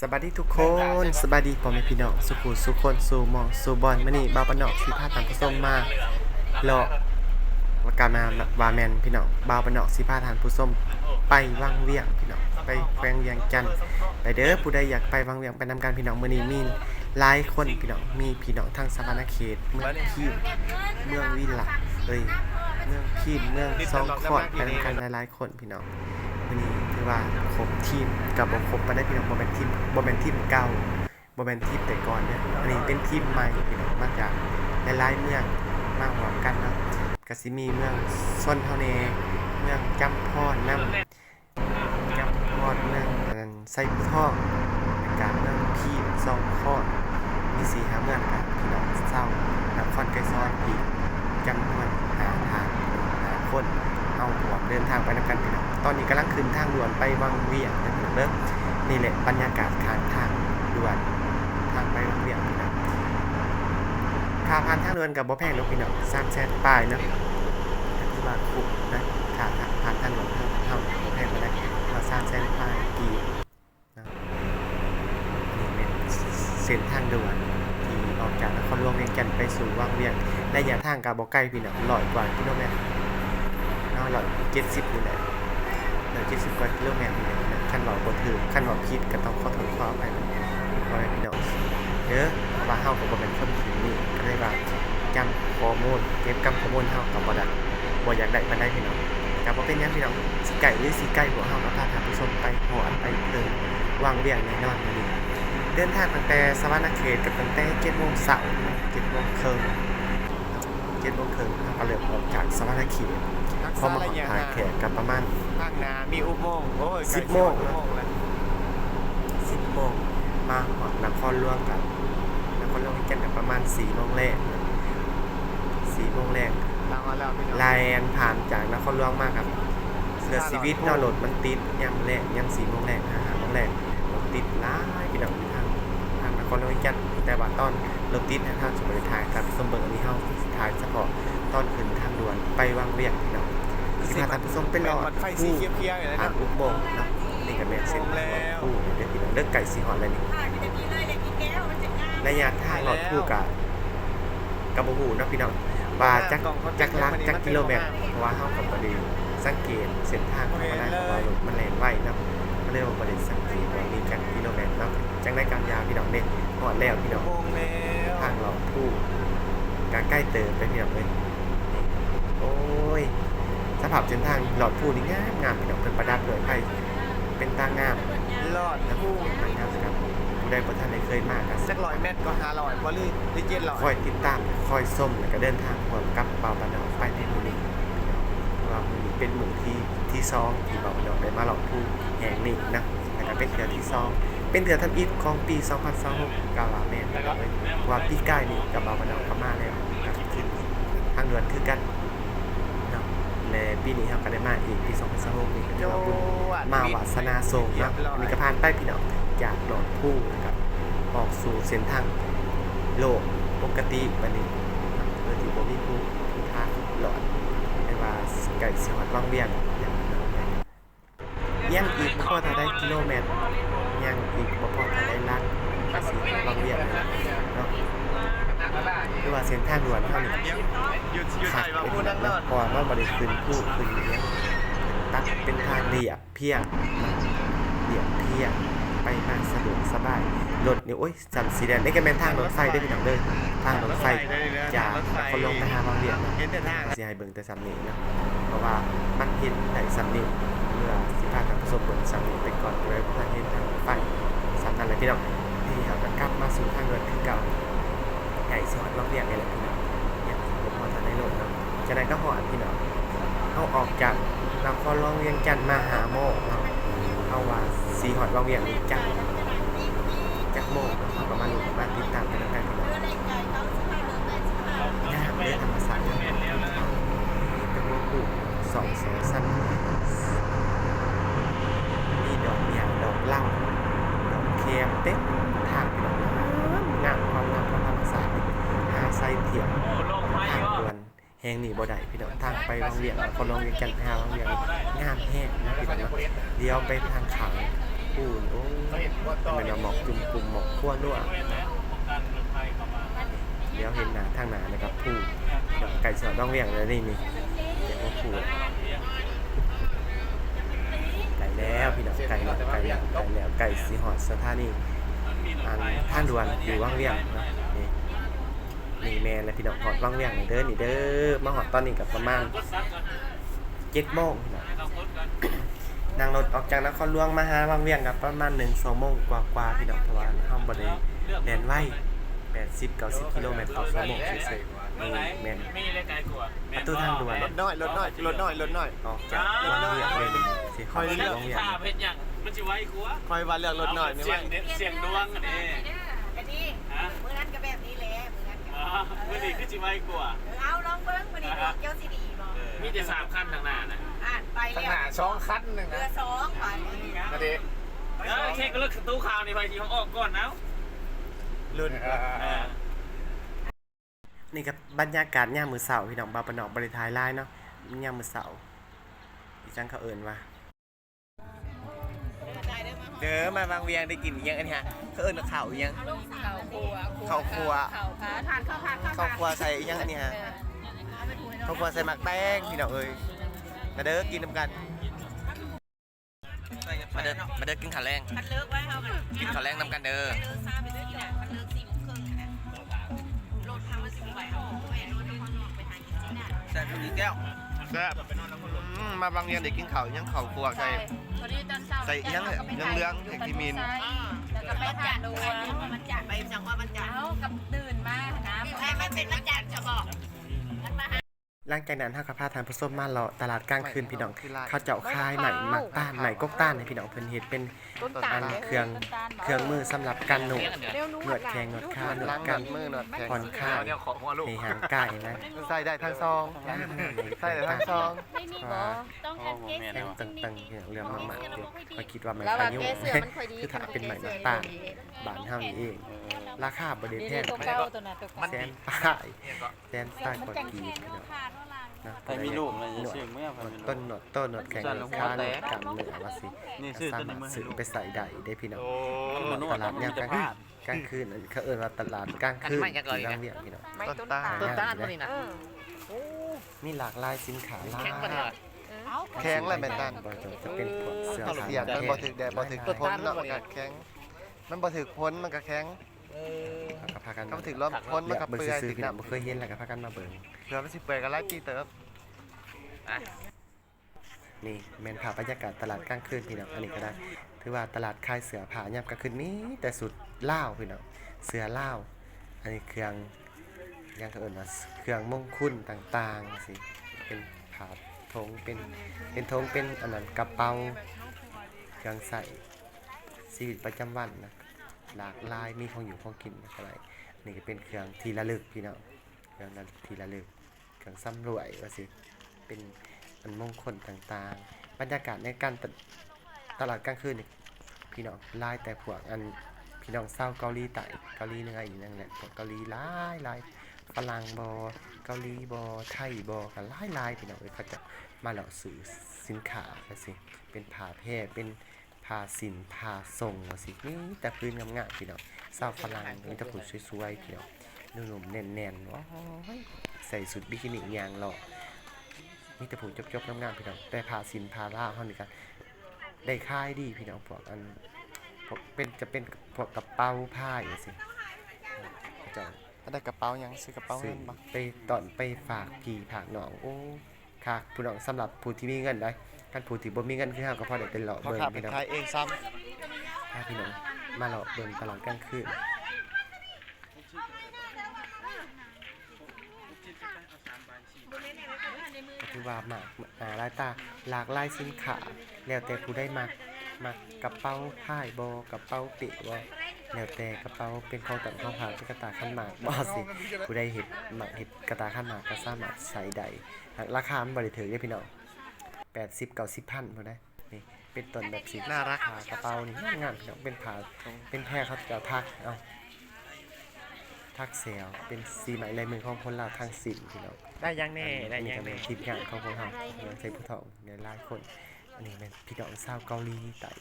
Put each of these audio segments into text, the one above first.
สวัสดีทุกคนสวัสดีพ่อแม่พี่น้องสุขุสุคนสู่หมองสู่บอลมื้อนี้บ่าวปานนอกสิพาท่านผู้ชมมาเลาะว่าการมาวาแมนพี่น้องบ่าวปานนอกสิพาท่านผู้ชมไปวังเวียงพี่น้องไปแขวงเวียงจันทน์ไปเด้อผู้ใดอยากไปวังเวียงไปนำกันพี่น้องมื้อนี้มีหลายคนพี่น้องมีพี่น้องทั้งสะวรรณเขตเมืองพีนเมืองวิลาเมืองพีนเมืองซองคอดไปนำกันหลายๆคนพี่น้องวันนี้ถือว่าครบทีมกับบ่ครบบ่ได้พี่น้องบ่แม่นทีมเก่าบ่แม่นทีมแต่ก่อนเนี่ยอันนี้เป็นทีมใหม่พี่น้องมาจากหลายๆเมืองมาร่วมกันเนาะก็สิมีเมืองซนเฮาแน่เมืองจำพรนำจำพรเมืองไซผู้ทองแล้วก็เมืองพีนซองคอดมี4-5เมืองครับพี่น้องเศร้านครไกรสอนอีกจำนวน5คนเอาหัวเดินทางไปนำกันพี่น้องตอนนี้กำลังขึ้นทางด่วนไปวังเวียงนะพี่น้องเด้อนี่แหละบรรยากาศข้างทางด่วนทางไปวังเวียงพี่น้องค่าผ่านทางด่วนกับบ่แพงเนาะพี่น้อง300,000ป้ายเนาะที่ว่าคุ้มนะค่าผ่านทางด่วนเท่าบ่แพงบ่ได้ว่า300,000ป้ายกี่นะนี่เป็นเส้นทางด่วนที่ออกจากนครหลวงเวียงจันทน์ไปสู่วังเวียงระยะทางก็บ่ไกลพี่น้อง100 กว่ากิโลเมตร170นี่แหละ170กว่ากิโลเมตรนี่แหละคันว่าบ่ถูกคันว่าผิดก็ต้องขอโทษขออภัยนำพ่อแม่พี่น้องเพราะว่าเฮาก็บ่เป็นคนที่นี่ก็เลยว่าจำข้อมูลเก็บข้อมูลเฮาก็บ่ได้บ่อยากได้ปานใดพี่น้องก็บ่เป็นหยังพี่น้องสิไกลหรือสิไกลบ่เฮาก็พาท่านผู้ชมไปฮอดไปเพิ่นวางเวียงแน่นอนมื้อนี้เดินทางตั้งแต่สะวรรณเขตกับตั้งแต่ 7:30 น. 7:30 น. 7:30 น. เฮาก็เริ่มออกจากสะวรรณเขตพอมาหาแขกกันประมาณข้างหน้ามีอุโมงค์โอ้ย10 โมง10 โมงมาหอดนครหลวงกันนครหลวงกันประมาณ4 โมงแรก4 โมงแรกไล่ผ่านจากนครหลวงมาครับเสือชีวิตเนาะรถมันติดยามแรกยาม4 โมงแรก5 โมงแรกรถติดหลายพี่น้องทางนครหลวงกันแต่ว่าตอนรถติดนะทางสุบริทายครับสมเบิร์อันนี้เฮาถ่ายเฉพาะตอนขึ้นทางด่วนไปวังเวียงพี่น้องสิพาท่านผู้ชมไปรอไฟสีเขียวๆอย่างนั้น ผ่านอุโมงค์เนาะนี่ก็แม่นเส้นทางคู่เดี๋ยวพี่น้องเลิกไก่สีหอนแล้วนี่ระยะทางหลอดคู่กับบ่ฮู้เนาะพี่น้องว่าจักลักจักกิโลเมตรเพราะว่าเฮาก็บ่ได้สังเกตเส้นทางของมันได้เพราะว่ารถมันแล่นไวเนาะก็เลยบ่ได้สังเกตว่ามีจักกิโลเมตรเนาะจังได๋กันยาวพี่น้องเด้ฮอดแล้วพี่น้องทางหลอดคู่ก็ใกล้เติมไปพี่น้องเอ้ยโอ้ยสภาพเส้นทางหลอดคู่นี่งามพี่น้องเพิ่นประดับด้วยไฟเป็นตางามหลอดคู่มันงามครับผู้ใดบ่ทันได้เคยมาก็สัก100 เมตรก็500บ่หรือ700คอยติดตามคอยส้มแล้วก็เดินทางร่วมกับบ่าวปานนอกไปในมื้อนี้ว่ามื้อนี้เป็นมื้อที่2ที่บ่าวปานนอกได้มาหลอดคู่แห่งนี้นะแล้วก็เป็นเทื่อที่2เป็นเทื่อทำอิฐของปี2026กะว่าแม่นแล้วเลยว่าปีใกล้นี่กับบ่าวปานนอกก็มาแล้วก็ขึ้นทางด่วนคือกันและปีนี้เราก็ได้มาอีกปี2026นี่ก็ถือว่าบุญมาวาสนาส่งเนาะอันนี้ก็ผ่านไปพี่น้องจากหลอดผู้นะครับออกสู่เส้นทางโลกปกติบัดนี้โดยที่บ่มีผู้ทางหลอดไม่ว่าไก่สวัสดิ์วังเวียงยังอีกบ่พอเท่าใดกิโลเมตรยังอีกบ่พอเท่าใดลักภาษีวังเวียงเนาะคือว่าเส้นทางด่วนเท่านี้อยู่ไทยว่าผู้นั้นเลิศก่อนว่าบ่ได้ขึ้นผู้ขึ้นเลี้ยงตัดเป็นทางเรียบเพียงไปมาสะดวกสบายรถนี่โอ้ยสันสีแดงนี่ก็แม่นทางรถไฟได้พี่น้องเด้อทางรถไฟจากคนลงไปหาบางเวียงสิให้เบิ่งแต่สำนี้นะเพราะว่ามันเห็นได้สำนี้เมื่อสิพาท่านผู้ชมเบิ่งสำนี้ไปก่อนเลยเพื่อเห็นทางรถไฟสำคัญเลยพี่น้องนี่เฮาก็กลับมาสู่ทางรถคือเก่าใหญ่สอดบางเวียงนี่แหละพี่น้องเนี่ยบ่พอทันได้ลงเนาะจะได้ก็ฮอดพี่น้องเฮาออกจากนครหลวงเวียงจันทน์มาหาโมงเนาะเฮาว่าสีหอดวังเวียงนี่จักโมงประมาณนี้มาติดตามกันแล้วกันพี่น้องงามเลยธรรมศาสตร์เป็นวงคู่สองสั้นมีดอกยางดอกเหล้าดอกเค็มเต็มทางพี่น้องงามความงามของธรรมศาสตร์หาไซเทียมทางด่วนแห่งนี้บ่ได้พี่น้องทางไปวังเวียงคนลงเวียงจันทน์ไปหาวังเวียงงามแห้งนะพี่น้องเลี้ยวไปทางขาง ผู้โอ้มันเอาหมอกจุ่มกลุ่มหมอกขั้วนัวเดี๋ยวเห็นหนาทางหนานะครับผู้ไก่สอดต้องเรียงเลยนี่นี่เดี๋ยวว่าผู้ไก่แล้วพี่น้องไก่แล้วไก่แล้วไก่แล้วไก่สีหอดสถานีอันท่านด่วนอยู่ว่างเรียงนะนี่แม่และพี่น้องหอดว่างเรียงนี่เด้อนี่เด้อมาหอดตอนนี้กับประมาณ7 โมงนะนั่งรถออกจากนครหลวงมาหาว่างเรียงกับประมาณ1-2 โมงกว่าๆพี่น้องเพราะว่าห้องบ่ได้แล่นไว80-90 กิโลเมตรต่อชั่วโมงเฉยๆนี่แม่นประตูทางด่วน รถน้อยออกจากว่างเรียงเลยสิเข้าไปว่างเรียง เพชรยังมันจะไว้กูวะ คอยวันเลือกรถน้อยนี่ เสีย ว่าง เด็ดเสียงดวงอันนี้ อันนี้มือนั้นก็แบบนี้แหละมือนั้นก็ อ๋อมื่อนี้คือจะไว้กูอ่ะ เอาลองเบิ้งมือนี้บอกเจ้าสิดีบอก มีแต่3 ขั้นทางหน้านะ อ่านไป ข แล้ว นาด2 คันนึง เรื นะ อ2ไป นาที เช็คก็เลิกตู้ข่าวในใบที่เขาออกก่อนนะ รุ่น นี่กับบรรยากาศยามมื้อเช้าพี่น้องบ่าวปานนอกบ่ได้ถ่ายไลน์เนาะยามมื้อเช้าอีจังเขาเอิ้นว่า เด้อมาบางเวียงได้กินยังอันนี้ฮะเขาเอิ้นข้าวยัง ข้าวครัว ข้าวครัว ข้าวผัดข้าวผัด ข้าวครัวใส่ยังอันนี้ฮะข้าวครัวใส่หมักแป้งพี่น้องเอ้ยมาเด้อกินนำกันมาเด้อกินข้าวแรง มันเลิกไว้เฮามัน กินข้าวแรงนำกันเด้อ เลิกซาไปด้วยนี่แหละมันเลิก4 โมงครึ่งนะรถทางมันสิบ่ไหวเอาแม่รถที่คนออกไปหากินที่นั่น แซ่บอีกแก้วแซ่บมาบางเวียงได้กินข้าวยังข้าวครัวใส่ ใส่ยังเหลืองๆอย่างที่มีน แล้วก็มันจัดด้วยมันจัดไปจังว่ามันจัด เอากับตื่นมานะ ใช่มันเป็นมันจัดจะบอกมันมา หลังจากนั้นเฮาก็พาทานผู้ชมมาเลาะตลาดกลางคืนพี่น้องเขาเจ้าคายใหม่มักต้านใหม่กกต้านให้พี่น้องเพิ่นเฮ็ดเป็น ต้นตาล เครื่องมือสำหรับกันหนวดหนวดแข้งหนวดขาหนวด ล้าง กัน มือหนวดแข็ง ผ่อนคลายให้หางไก่นะ ใส่ได้ทั้งซองใส่ได้ทั้งซอง ไม่มีบ่ต้องแค่เกส แข้งตึงๆเรื่องมากๆเดี๋ยวเขาคิดว่ามัน แล้ว พา ว่า ยุ เกสเสือมันค่อยดี คือถ้าเป็นใหม่มักต้านบ้านเฮานี่เองราคาบ่ได้ นี่ แพง ตัวเก่าตัวนั้นตัวเก่า แสนป้ายแสนป้ายกว่ากีบพี่น้องนะ ใครมีลูกอะไรจะชื่อเมื่อใครมีลูก ต้นหนวดแข็งหนวดขาหนวดกำเนื้อว่าสิ นี่ชื่อ สา ต้น มารถ นี้ ซื้อไปใส่ได้ได้พี่น้อง มันนว ต ด ลาดเนี่ย จะ กลาง พลาด กลางคืนเขาเอิ้นว่าตลาดกลางคืนที่บางเวียงพี่น้อง ไม่ต้นตาล ต้นตาลตัวนี้นะ มีหลากหลายสินค้าหลาย แข็งเลยแม่นตัน บ่จะเป็นพวกเสื้อ เสียงมันบ่ถึกแดดบ่ถึกพ้นเนาะมันก็แข็งมันบ่ถึกพ้นมันก็แข็ง ก็พากัน ก็ถึกลมพ้นมันก็ เบิ่ง เปื่อย ซื่อ ถึ ๆ ก พี่น้องบ่ น้ำ เคยเห็นแล้วก็พากันมาเบิ่ง เผื่อมันสิเปื่อยก็หลายปีเติบ นี่แม่นภาพบรรยากาศตลาดกลางคืนพี่น้องอันนี้ก็ได้ถือว่าตลาดขายเสื้อผ้ายามกลางคืนนี้แต่สุดลาวพี่น้องเสื้อลาวอันนี้เครื่องยังเขาเอิ้นว่าเครื่องมงคลต่างๆสิเป็นผ้าธงเป็นธงเป็นอันนั้นกระเป๋าเครื่องใส่ชีวิตประจำวันนะหลากหลายมีของอยู่ของกินอะไรนี่ก็เป็นเครื่องที่ระลึกพี่น้องเครื่องที่ระลึกเครื่องสำรวยว่าสิเป็นอันมงคลต่างๆบรรยากาศในการตลาดกลางคืนนี่พี่น้องหลายแต่พวกอันพี่น้องชาวเกาหลีใต้เกาหลีเหนืออีกนั่นแหละพวกเกาหลีหลายฝรั่งบ่เกาหลีบ่ไทยบ่ก็หลายพี่น้องเอ้ยเขาจะมาเหล่าซื้อสินค้าว่าสิเป็นผ้าแพร่เป็นผ้าสินผ้าส่งว่าสินี่แต่พื้นงามๆพี่น้องชาวฝรั่งมีแต่ผู้สวยๆพี่น้องหนุ่มๆแน่นๆว้ายใส่ชุดบิกินี่ยางหล่อมีแต่ผู้จบๆงามๆพี่น้องแต่ผ้าสินผ้าลาวเฮานี่ก็ได้ขายดีพี่น้องพวกอันพวกเป็นพวกกระเป๋าผ้าอย่างสิเจ้า ได้กระเป๋ายังซื้อกระเป๋า ซื้ เงิ อน บ่ ไปตอนไปฝากพี่ฝากน้องโอ้ค่ะผู้น้องสำหรับผู้ที่มีเงินได้กันผู้ที่บ่มีเงินคือเฮาก็พอได้เป็นหล่อ เขา เบิ่ง ขับไป พี่น้อง ขายเองซ้ำ พาพี่น้องมาหล่อเบิ่งตลาดกลางคืนก็คือว่ามากหลายตาหลากหลายสินค้าแล้วแต่ผู้ได้มักกระเป๋าผ้ายบ่กระเป๋าเป๋บ่แล้วแต่กระเป๋าเป็นของต่างของผ่านเป็นกระตาขันหมากบ่สิผู้ได้เฮ็ดมักเฮ็ดกระตาขันหมากก็สามารถใช้ได้ราคามันบ่ได้ถูกเด้พี่น้อง80-90 พันบ่ได้นี่เป็นต้นแบบสีน่ารักกระเป๋านี่งามๆพี่น้องเป็นผ้าเป็นแพรเขาจะทักทักเซลเป็นสีไหมลายมือของคนลาวทางศิลป์พี่น้อง ได้ยังแน่ได้ มี ยัง กันเป็ แน่ นทีมงานของพวกเราใช้ผู้ทองในหลายคนอันนี้เป็นพี่น้องชาวเกาหลีใต้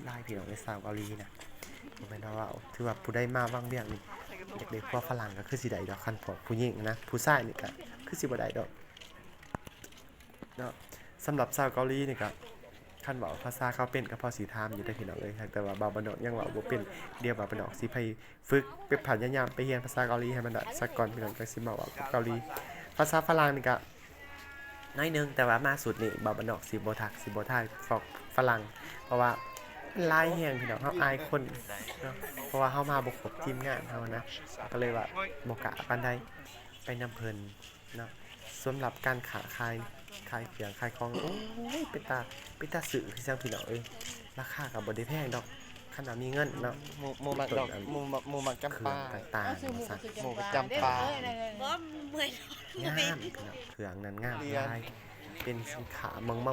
หลายพี่น้องในสาวเกาหลีนะบ่แม่นว่าถือว่าผู้ใดมาบางเวียงนี่อยากได้พวกฝรั่งก็คือสิได้ดอกคันพวกผู้หญิงนะผู้ชายนี่ก็คือสิบ่ได้ดอกเนาะสำหรับสาวเกาหลีนี่ก็คันเว้าภาษาเขาเป็นก็พอสิถามอยู่ได้พี่น้องเอ้ยแต่ว่าบ่าวบ้านนอกยังเว้าบ่เป็นเดี๋ยวบ่าวบ้านนอกสิไปฝึกไปพยายามไปเรียนภาษาเกาหลีให้มันได้สักก่อนพี่น้องจังสิมาเว้ากับเกาหลีภาษาฝรั่งนี่ก็น้อยนึงแต่ว่ามาสุดนี่บ่าวบ้านนอกสิบ่ทักสิบ่ทายฝรั่งเพราะว่าหลายแฮงพี่น้องเฮาอายคนเนาะเพราะว่าเฮามาบ่ครบทีมงานเฮานะก็เลยว่าบ่กล้าปานใดไปนำเพิ่นเนาะสำหรับการค้าขายเครื่องขายของโอ้ยเป็นตาซื้อคือจังพี่น้องเอ้ยราคาก็บ่ได้แพงดอกขนาดมีเงินเนาะ หมูมักดอกหมูมักจำ เครื่อ ปาง ต่างๆ ซื้อหมู สั่น คือ หมูประจำปลา บ่เมื่อย งามพี่น้องเครื่องนั้นงามหลายเป็นสินค้ามักใ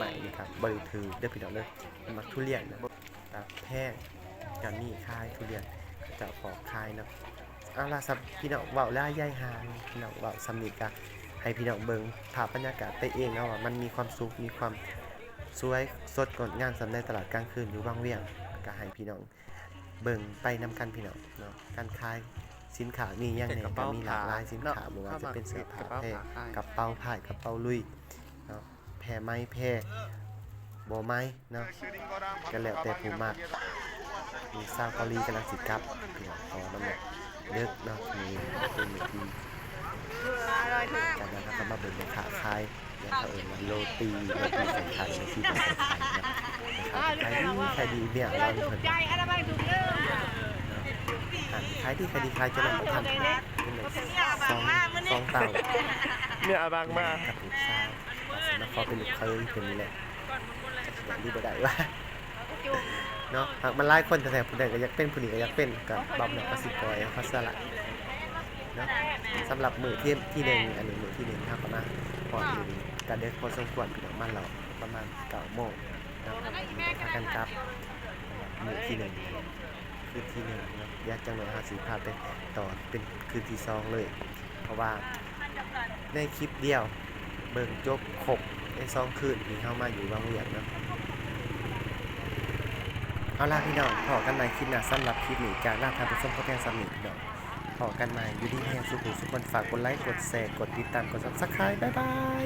หม่นี่ครับบ่ได้ถือเด้อพี่น้องเด้อมักทุเรียนนะแบบแพงก็มีขายทุเรียนจะขอขายเนาะเอาล่ะครับพี่น้องเว้าล่ายายหางพี่น้องเว้าสำนิกะให้พี่น้องเบิ่งภาพบรรยากาศไปเองเนาะว่ามันมีความสุขมีความสวยสดงดงามสำในตลาดกลางคืนอยู่บางเวียงก็ให้พี่น้องเบิ่งไปนำกันพี่น้องเนาะการขายสินค้ามีอย่างไหนก็มีหลากหลายสินค้าบ่ว่าจะเป็นเสื้อผ้าแพรกระเป๋าผ้ากระเป๋าลุยเนาะแพรไม้แพรบ่ไม้เนาะก็แล้วแต่ผู้มักมีสาวเกาหลีกำลังสิกลับพี่น้องเพราะว่ามันแบบเลิกเนาะมีเป็นวิธีจากนั้นก็มาเบิ่งในขาขายอย่างเขาเอิ้นว่าโรตีใส่ไข่ในที่ใส่ไข่เนาะนะครับขายดีเนี่ยเราเพิ่นขายดีขายจนเราทำเป็นสองเต่า เนี่ยอาบางมา กับลูกสาวมาขอเป็นลูกเคยเป็นนี่แหละอย่างที่บ่ได้ว่าเนาะหากมันหลายคนแต่ผู้ใดก็อยากเป็นผู้นี้ก็อยากเป็นกับบำนักกสิกรเขาสละเนาะสำหรับมื้อที่หนึ่งอันนี้มื้อที่หนึ่งครับประมาณพออยู่ก็เด็กพอสมควรพี่น้องมันเราประมาณ9 โมงเนาะพากันกลับมื้อที่หนึ่งคืนที่หนึ่งเนาะอยากจังเลยหาสิพาไปต่อเป็นคืนที่2เลยเพราะว่าในคลิปเดียวเบิ่งจบครบใน2 คืนที่เฮามาอยู่บางเวียงเนาะเอาล่ะพี่น้องพอกันใหม่คลิปหน้าสำหรับคลิปนี้จากลาท่านผู้ชมก็แค่สำนึกดอกพอกันใหม่อยู่ดีแฮงสุขสุขคนฝากกดไลค์กดแชร์กดติดตามกด Subscribe บ๊ายบาย